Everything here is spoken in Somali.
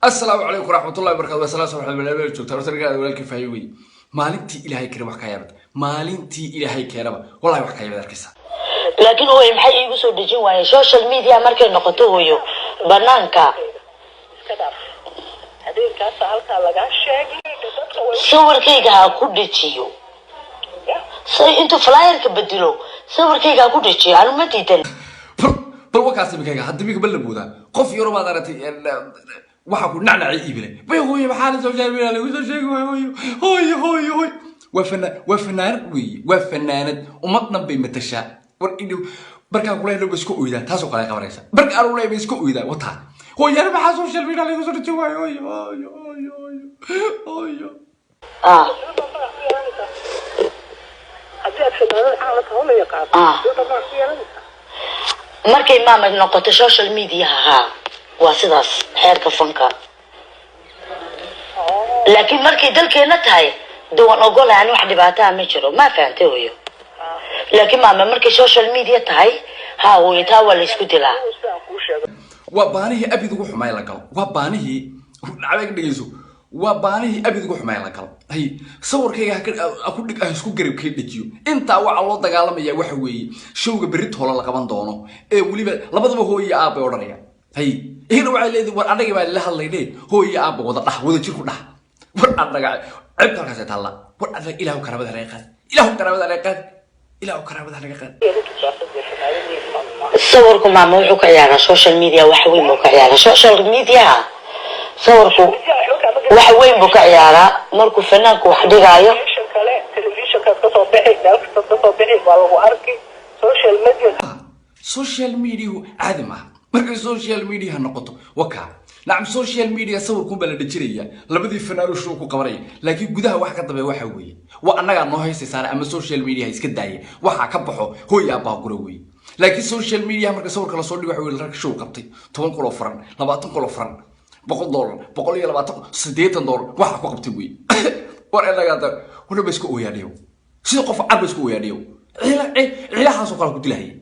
السلام عليكم ورحمة الله وبركاته. والسلام ورحمة الله وبركاته. ترى ولكن فهي وي مالنتي إلهي كريم وحكايات مالنتي إلهي كريم والله وحكايات القصة. لكن هو يمحي يقصد الجوان السوشيال ميديا مركز نقطه هو بنانكا صور كيغا كودجيو سي انتو فلاير كبدلو صور كيغا كودجيو انا ما تيتن بل وكاسي بكيغا حد بيك بلبودا قف يرو ما دارتي waxa ku nacnacay iibile bay hooyo maxaa soo jeerbina lagu soo sheegay hooyo wa fanaanad umadna bay matasha war idho barka ku leeyahay isku ooyda taas oo kale qabaraysa barka aru leeyahay isku ooyda wata hooyo maxaa soo jeerbina lagu soo jeeday hooyo markay maama noqoto social media واسداس حيرك فنكا لكن مركي دلكينا تاي دوان اوغول يعني واحد دباتا ما جرو ما فهمتي ويو لكن ماما مركي سوشيال ميديا تاي ها هو يتاول اسكو دلا وبانيه ابيد ugu xumay la gal wabaanihi dhacaag dhigayso wabaanihi abid ugu xumay la gal hay sawirkayga ku dhig isku garib ka dhijiyo inta waxa loo dagaalamaya waxa weeye showga berrit holo la qaban doono ee waliba labadaba hooyo aab ay oranaya hay هنا وعلى ذي ور أنا جبال له الله يدين هو يأب وضح وذا كله ور أنا قاعد عبد الله كذا الله ور أنا إله كرامة هالرقاد إله كرامة هالرقاد إله كرامة هالرقاد صوركم مع موقع على السوشيال ميديا وحوين موقع على السوشيال ميديا صوركم وحوين موقع على مركو فنانك وحدي غاية سوشيال ميديا عادمة markay social media noqoto waka naam social media sawirku bala dhijiraya labadii fanaano shuu ku qabaray laakiin gudaha wax ka dambe waxa weeye waa anaga noo haysay saar ama social media iska daayay waxa ka baxo hooyaa baa gura weey laakiin social media markay sawirka la soo dhigo waxa weey rag shuu qabtay 10 kilo furan 20 kilo furan $100 $120 waxa ku qabtay weey war anaga wala basku ooyaadiyo sida qof arba isku ooyaadiyo ilaha soo kala ku dilahay